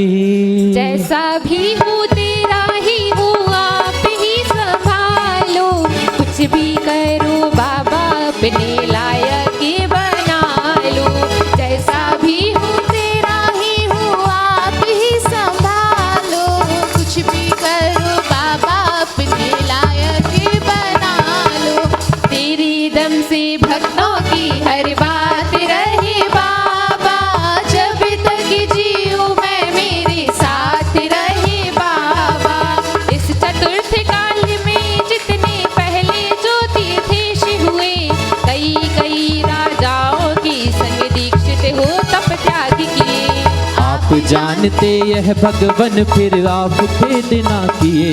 जैसा भी हो तेरा ही हो आप ही संभालो कुछ भी करो बाबा अपने लायक बना लो जैसा भी हो तेरा ही हो आप ही संभालो कुछ भी करो बाबा अपने लायक बना लो तेरे दम से भक्तों की हर बात रहे बाबा जब तक जीऊं मैं मेरे साथ रहे बाबा इस चतुर्थ काल में जितने पहले जो तीर्थेश हुए कई कई राजाओं की संग दीक्षित हो तप त्याग किए आप जानते यह भगवन फिर आप भेद ना किए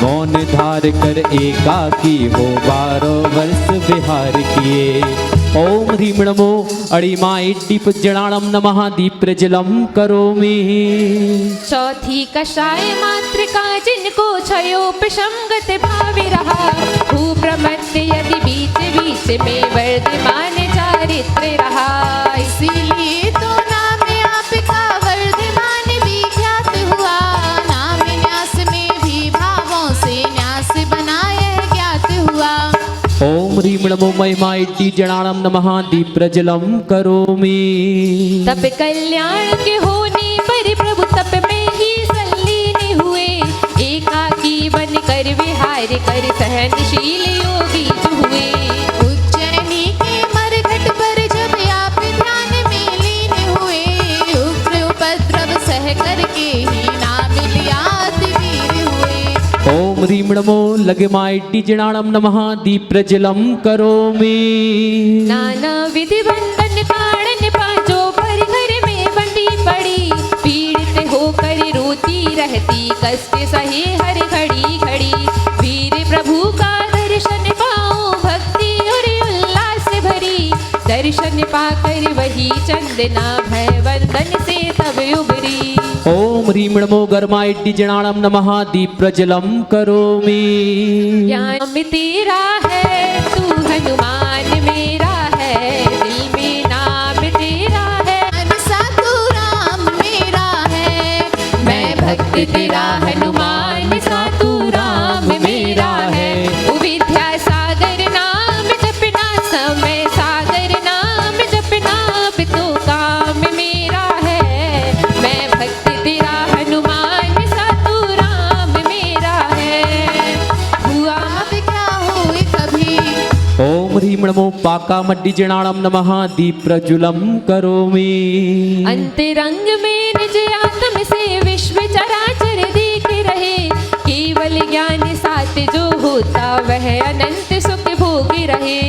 मौन धार कर एकाकी हो 12 वर्ष विहार किए ॐ ह्रीं नमो अणिमाइड्डि जनाणं नमः दीप्रज्वलं करोमि चौथी कषाय मात्र का जिनको क्षयोपशमगत भाव रहा भूप्रमत्य यदि बीच बीच में वर्धमान चारित्र रहा इसीलिए तो नाम आपका वर्धमान विख्यात हुआ नाम न्यास में भी भावों से न्यास बनाए ज्ञात हुआ ॐ ह्रीं नमो महिमाइड्डि जनाणं नमः दीप्रज्वलं करोमि तप कल्याण के होने पर प्रभु तप में ही संलीन हुए एकाकी बन कर विहार कर सहनशील योगी हुए उज्जैनी के मरघट पर जब आप ध्यान में लीन हुए उग्र उपद्रव सह करके ही नाम लिया वीर हुए ॐ ह्रीं नमो लग्मायिट्टि जनाणं नमः दीप प्रज्वलं करोमि। नाना विधि बंधन ताड़न पांचों पर घर में बंधी पड़ी, पीड़ित होकर रोती रहती कष्ट सहे हर घड़ी घड़ी। वीर प्रभु का दर्शन पाओ भक्ति और उल्लास भरी, दर्शन पाकर वही चंदना भय बंधन से तब उबरी। ओम ह्रीं नमो गर्मायिट्टि जनाणं नमः दीप प्रज्वलं करोमि। ज्ञान तेरा है तू हनुमान मेरा है, दिल में नाम तेरा है मनसा तू राम मेरा है, मैं भक्त तेरा हनुमान सा तू राम मेरा है। ओ विद्या सागर नाम जपना समय सागर नाम जपना अब तो काम मेरा है, मैं भक्त तेरा हनुमान सा तू राम मेरा है। हुआ अब क्या हुए कभी ओम ह्रीं नमो पाकामड्डि जनाणं नमः दीप प्रज्वलं करोमि। अंतरंग में निज आत्म से विश्व चराचर देख रहे, केवल ज्ञान साथ जो होता वह अनंत सुख भोग रहे।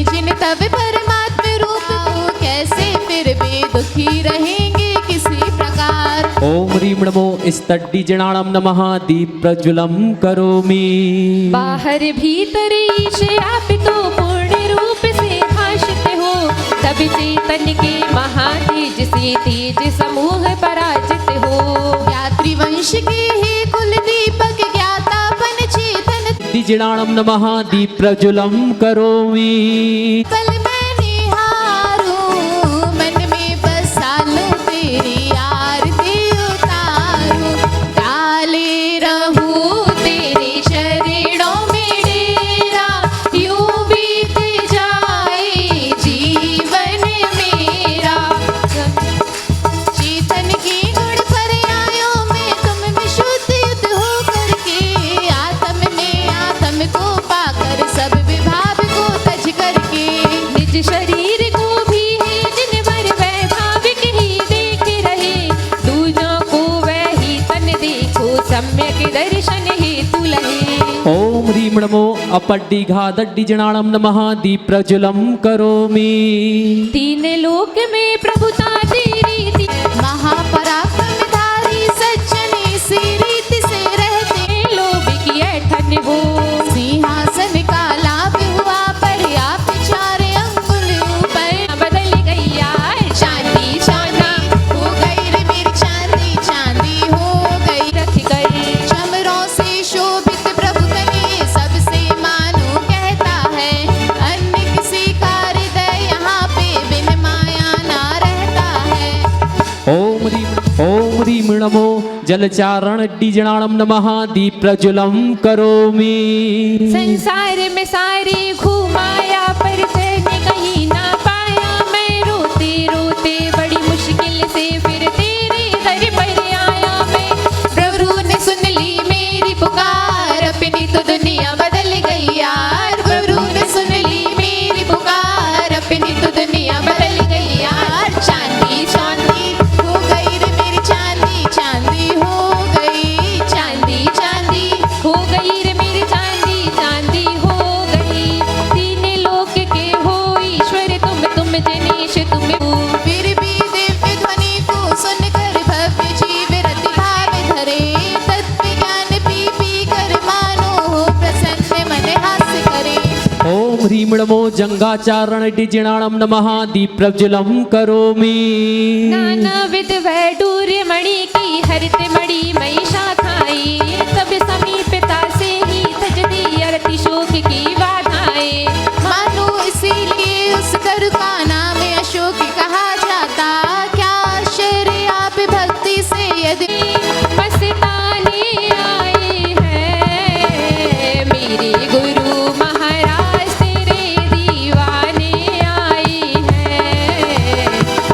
जिन तब परमात्म रूप को कैसे फिर भी दुखी रहेंगे किसी प्रकार। ओम ह्रीं नमो स्तड्डि जनाणं नमः दीप प्रज्वलं करोमि। बाहर भीतर ईश आप तो पूर्ण रूप से भाषित हो, तब चेतन के महातेज से तेज समूह पराजित हो। यात्री वंश के ही कुल दीपक ज्ञातापन चेतन जनाणं नमः दीप प्रज्वलं करोमि। कल मैं निहारूं मन में बसालूं तेरी आरती उतारूं, डाले रहूं तेरे शरणों में डेरा, यूं बीत जाए जीवन मेरा। चेतन की गुण पर्यायों में तुम विशुद्ध युक्त हो करके, आत्म में आत्म को पाकर सब विभाव को तज करके। निज शरीर को भी है जिन भर वैभाविक ही देख रहे, दूजों को वही तन देखो सम्यक दर्शन हेतु लहे। ओम ह्रीं नमो अपड्डिघादड्डि जनाणं नमः दीप प्रज्वलं करोमि। तीन लोक में प्रभुता तेरी थी, महापराक्रमधारी सज्जन इसी रीति से रहते, लोभ की ऐठन हो सिंहासन का लाभ हुआ पर आप चार अंगुल ऊपर। बदल गई यार चांदी चांदी हो गई रे मेरी चांदी चांदी हो गई। रख गए चमरों से शोभित प्रभु कने सबसे मानो कहता है, अन्य किसी का हृदय यहाँ पे बिन माया ना रहता है। ओम ह्रीं नमो जलचारणड्डि जनाणं नमः दीप प्रज्वलं करोमि। संसार में सारे घुमाया पर चैन कहीं ना पाया, मैं रोते रोते बड़ी मुश्किल से फिर तेरे दर पर आया। मैं प्रभु ने सुन ली मेरी पुकार, अपनी तो दुनिया बदल गई यार। प्रभु ने सुन ली मेरी पुकार, अपनी तो दुनिया बदल गई यार। चांदी चांदी हो गई रे मेरी चांदी चांदी हो गई। चांदी चांदी हो गई रे मेरी चांदी चांदी हो गई। तीन लोक के हो ईश्वर तुम जनेश तुम। फिर भी दिव्य ध्वनि को सुनकर भव्य जीव रति भाव धरे, तत्व ज्ञान पी पी कर मानो हो प्रसन्न मन हास करे। ओम ह्रीं नमो जंगाचारणड्डि जनाणं नमः दीप प्रज्वलं करोमि। नाना विध वैडूर्य मणि की हरित मणि महिषा खाई, तब समीपता से ही तज दी अरति शोक की बाधाएं। मानो इसीलिए उस तरु का नाम अशोक कहा जाता, क्या आश्चर्य आप भक्ति से यदि मस्ताने आए हैं मेरे गुरु महाराज तेरे दीवाने आए हैं।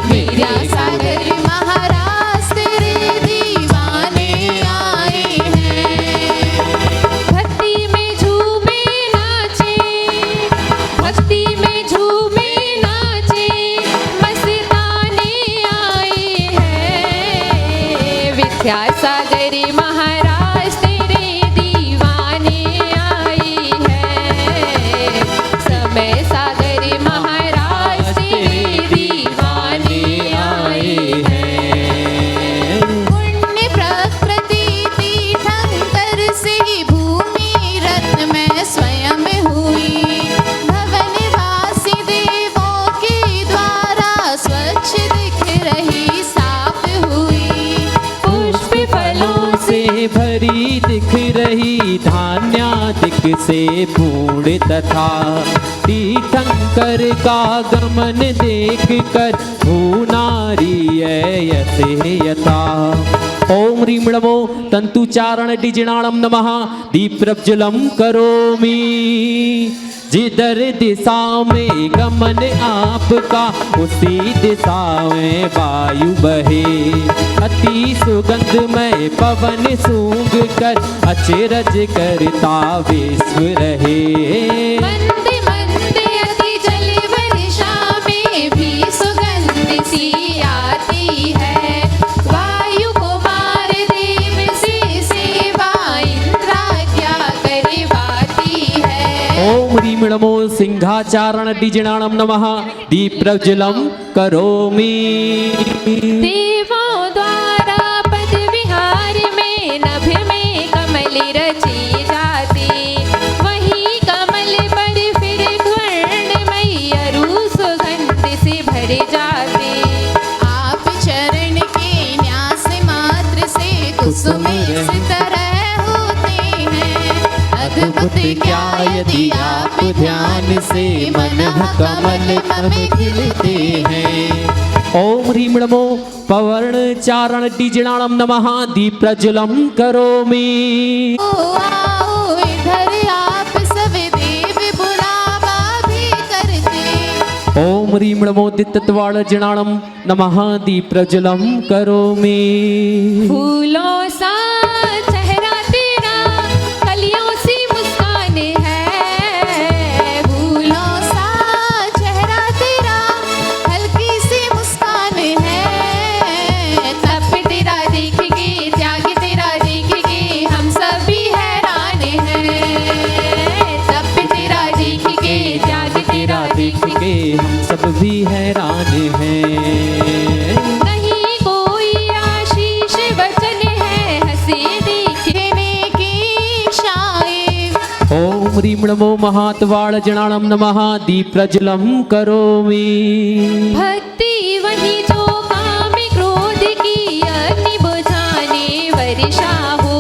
मेरा सागर महाराज तेरे दीवाने आए हैं। भक्ति में झूमे नाचे, भक्ति में झूमे नाचे, मस्ताने आए हैं। विद्यासागर महाराज तेरे दीवाने वही साफ हुई। पुष्प फलों से भरी दिख रही, धान्यादिक से पूर्ण तथा तीर्थंकर का गमन देख कर भूनारी यसे यथा। ओम ह्रीं नमो तंतुचारण डिजिणाणं नमः दीप्रज्वलं करोमि। जिधर दिशा में गमन आपका उसी दिशा में वायु बहे, अति सुगंधमय पवन सूंघ कर अचरज करता विश्व रहे। मंद मंद अति जल वर्षा में भी सुगंध सी आती है। वायु कुमार देव से सेवा इंद्राज्ञा करवाती है। ओम ह्रीं नमो सिंहाचारण डिजिणाणं नमः दीप्रज्वलं करोमि। देवों द्वारा पद विहार में नभ में कमल रचे जाते, वही कमल पर फिर स्वर्णमयी अरु सुगंध से भर जाते। आप चरण के न्यास मात्र से कुसुम इस तरह होते हैं। अद्भुत क्या यदि आप ध्यान से मन कमल में खिलते हैं। ओम ह्रीं नमो पवर्ण चारण डिजिणाणं नमः दीप्रज्वलं करोमि। ओ आओ इधर आप सब देव बुलावा भी करते। ओम ह्रीं नमो दित्तवाण जिणाणं नमः दीप्रज्वलं करोमि। फूलों सा चेहरा तेरा, कलियों सी मुस्कान है। फूलों सा चेहरा तेरा, हल्की सी मुस्कान है। तप तेरा देख के, त्याग तेरा देख के हम सब भी हैरान हैं। तप तेरा देख के, त्याग तेरा देख के हम सब भी हैरान हैं। नहीं कोई आशीष वचन है, हंसे देखने की इच्छाएं। ओम ह्रीं नमो महात्वाण जिणाणं नमः दीप्रज्वलं करोमि। भक्ति वही जो काम क्रोध की अग्नि बुझाने वर्षा हो।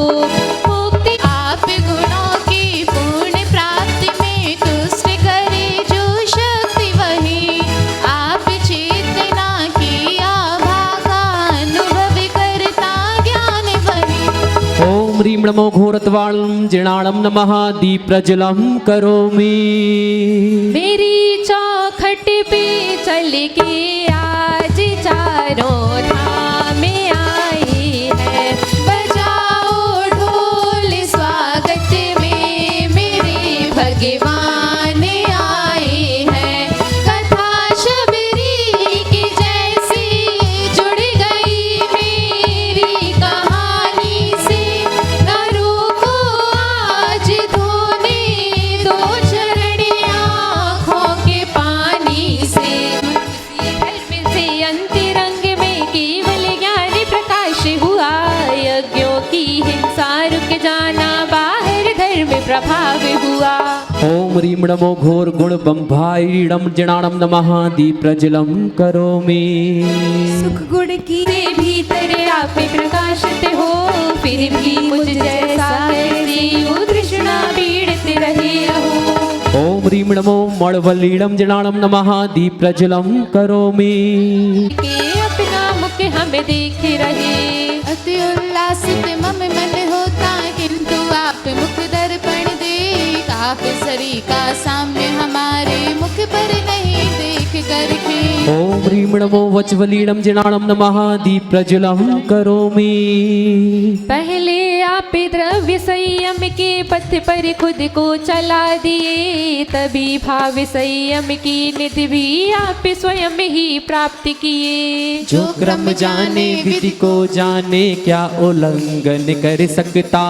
मुक्ति आप गुणों की पूर्ण प्राप्ति में तुष्ट करे जो शक्ति वही। आप चेतना की आभा का अनुभव करता ज्ञान वही। ओम ह्रीं नमो घोरत्वाणं जिणाणं नमः दीप्रज्वलं करोमि। मेरी चौखट पे चल के आज चारों धाम आए हैं। बजाओ ढोल स्वागत में मेरे भगवान आए हैं। कथा शबरी की जैसी जुड़ गई मेरी कहानी से। न रुको आज धोने दो चरण आँखों के पानी से। धर्म से अंतरंग में केवल ज्ञान प्रकाश हुआ। यज्ञों की हिंसा रुक जाना, बाहर धर्म प्रभाव हुआ। ओम ह्रीं नमो घोर गुण बंभाईणं जिणाणं नमः दीप्रज्वलं करोमि। सुख गुण की से भीतर आप प्रकाशित हो, फिर भी मुझ जैसा कैसे यूं तृष्णा पीड़ित रहे हो। ओम ह्रीं नमो मणवल्लीणं जिणाणं नमः दीप्रज्वलं करोमि। के अपना मुख हम देख रहे। अति उल्लासित मम मन होता, किंतु आप मुख दर्पण देख। आप सरीका सामने हमारे मुख पर नहीं देख करके। ओम ह्रीं नमो वज्वलीणं जिणाणं नमः दीप्रज्वलं करोमि। पहले आप द्रव्य संयम के पथ पर खुद को चला दिए, तभी भाव संयम की निधि भी आप स्वयं ही प्राप्त किए। जो क्रम जाने विधि को जाने, क्या उल्लंघन कर सकता।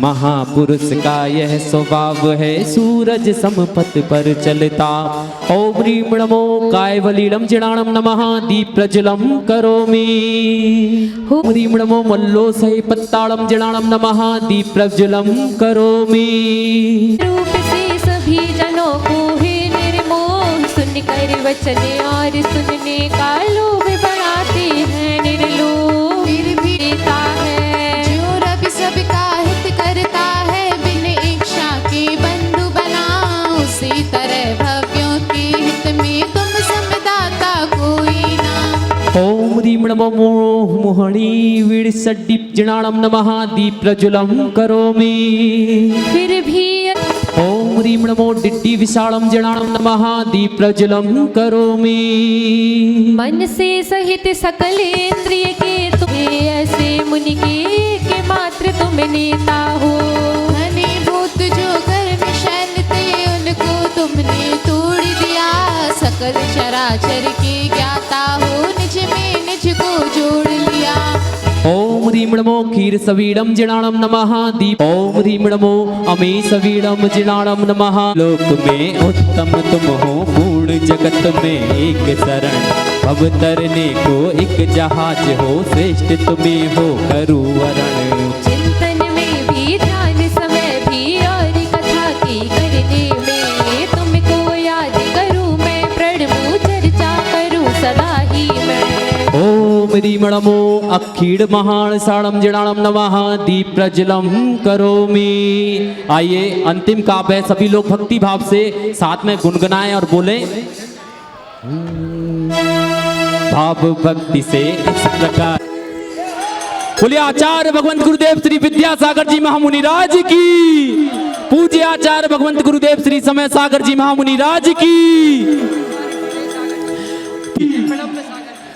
महापुरुष का यह स्वभाव है, सूरज समपथ पर चलता। ओम ह्रीं नमो कायवलीणं जिणाणं नमः दीप्रज्वलं करोमि। ओम ह्रीं नमो मल्लोसहे पत्ताळं जिणाणं नमः दीप्रज्वलं करोमि। रूप से सभी जनों को ही निर्मोह सुनकर वचन और सुनने का लोभ बढ़ाते हैं। नमो मोहणी विड़सड्डी जिणाणम नमः दीप प्रज्वलम करोमि। फिर भी ओम ह्रीं नमो डिड्डी विशालम जिणाणम नमः दीप प्रज्वलम करोमि। मन से सहित सकल इंद्रिय के तुम्हें ऐसे मुनि के मात्र तुम नेता हो। घनीभूत जो गर्भ शैल थे उनको तुमने तोड़ दिया। सकल चराचर के ज्ञाता हो निज में निज को जोड़ लिया। ओम ह्रीं नमो क्षीर सवीडम जिणाणम नमः दीप। ओम ह्रीं नमो अमे सवीडम जिणाणम नमः। लोक में उत्तम तुम हो पूर्ण जगत में एक शरण। भव तरने को एक जहाज हो श्रेष्ठ तुम्हें हो करुवरण। चिंतन में भी ध्यान समय भी और कथा की करने में तुमको याद करूं मैं प्रणमु चर्चा करूं सदा ही मैं। ओम ह्रीं नमो अक्षीण महान साणम जिणाणम नमः दीप प्रज्वलम करोमि। आइए अंतिम काव्य है, सभी लोग भक्ति भाव से साथ में गुनगुनाएं और बोले भाव भक्ति से इस प्रकार। बोलिए आचार्य भगवंत गुरुदेव श्री विद्यासागर जी महामुनि राज की। पूज्य आचार्य भगवंत गुरुदेव श्री समय सागर जी महामुनि राज की।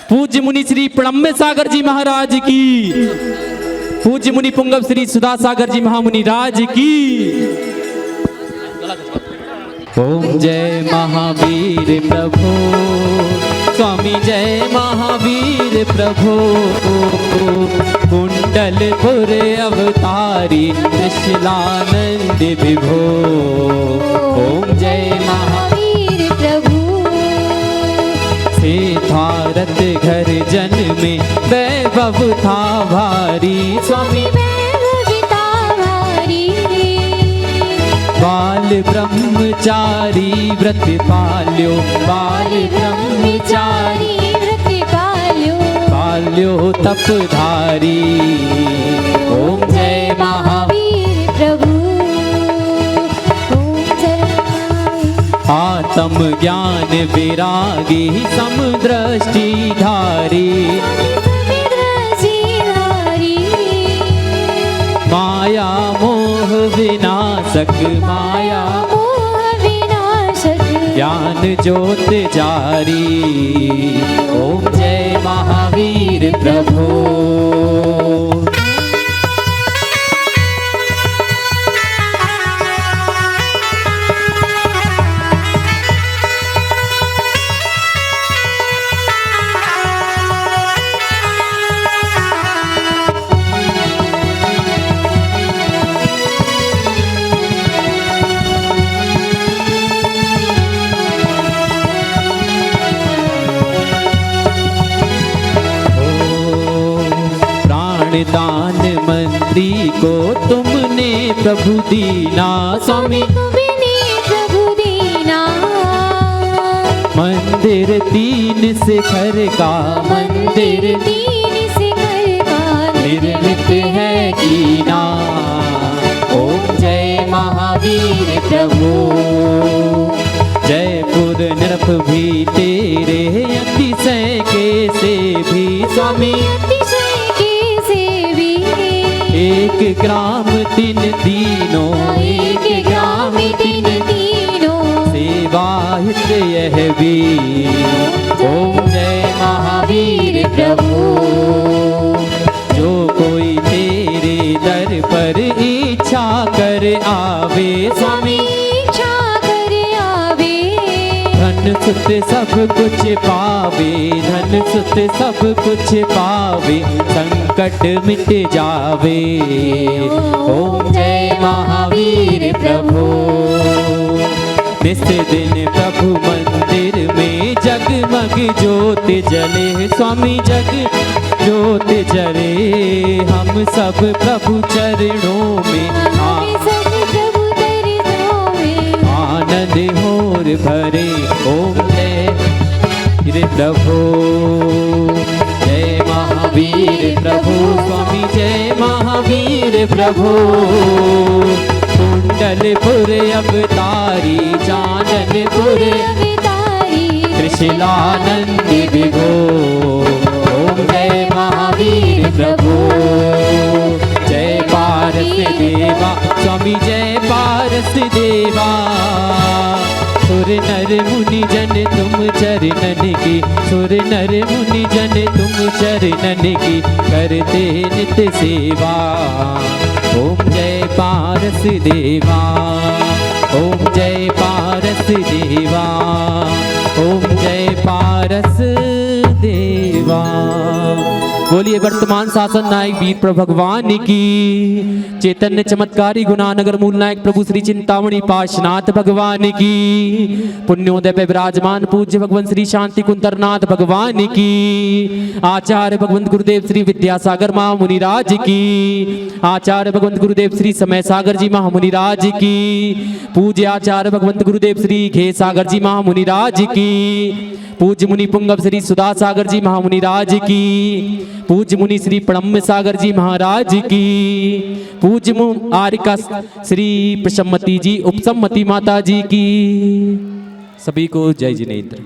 पूज्य मुनि श्री प्रणम्य सागर जी महाराज की। पूज्य मुनि पुंगव श्री सुधा सागर जी महामुनि राज की। ओम जय महावीर प्रभु स्वामी जय महावीर प्रभु। कुंडलपुर अवतारी त्रिशूलानंद विभो। ओम जय महावीर प्रभु से भारत घर जन में वैभव था भारी। स्वामी बाल ब्रह्मचारी व्रत पाल्यो। बाल ब्रह्मचारी व्रत पाल्यो। पाल्यो तपधारी। ओम जय महावीर प्रभु। ओम जय आत्म ज्ञान विरागी समदृष्टि धारी। माया मोह विनाशक। माया मोह विनाशक। ज्ञान ज्योत जारी। ओम जय महावीर प्रभु। दान मंत्री को तुमने प्रभु दीना। स्वामी प्रभु दीना। मंदिर तीन शिखर का। मंदिर तीन शिखर का निर्मित है कीना। ओम जय महावीर प्रभु। जयपुर नृप भी तेरे अतिशय के से भी। स्वामी एक ग्राम तीन दीनों। एक ग्राम तीन दीनों सेवा हित यह भी। ओम जय महावीर प्रभु। जो कोई तेरे दर पर इच्छा कर आवे। स्वामी इच्छा कर आवे। धन सुत सब कुछ पावे। धन सुत सब कुछ पावे। संकट मिट जावे। ओम जय महावीर प्रभु। निस दिन प्रभु मंदिर में जगमग ज्योत जले। स्वामी जग ज्योत जले। हम सब प्रभु चरणों में आनंद होर भरे। ओम जय प्रभु। जय महावीर प्रभु। स्वामी जय महावीर प्रभु। कुंडलपुर अवतारी जाननपुर त्रिशूलानंद विभो। ओम जय मुनि जन तुम चरणन की, सुर नर मुनि जन तुम चरणन की करते नित्य सेवा। ओम जय पारस देवा, ओम जय पारस देवा, ओम जय पारस देवा। बोलिए वर्तमान शासन नायक वीर प्रभु भगवान की, चैतन्य चमत्कारी गुणानगर मूल नायक प्रभु श्री चिंतामणि पाशनाथ भगवान की, पुण्योदय पे विराजमान पूज्य भगवान श्री शांति कुंतरनाथ भगवान की, आचार्य भगवंत गुरुदेव श्री विद्यासागर महामुनिराज की, आचार्य भगवंत गुरुदेव श्री समय सागर जी महामुनिराज की, पूज्य आचार्य भगवंत गुरुदेव श्री घे सागर जी महामुनिराज की, पूज्य मुनि पुंगव श्री सुधा सागर जी महामुनिराज की, पूज्य मुनि श्री प्रणम्य सागर जी महाराज की, पूज्य आर्यका श्री प्रसम्मति जी उपसम्मति माता जी की। सभी को जय जिनेन्द्र।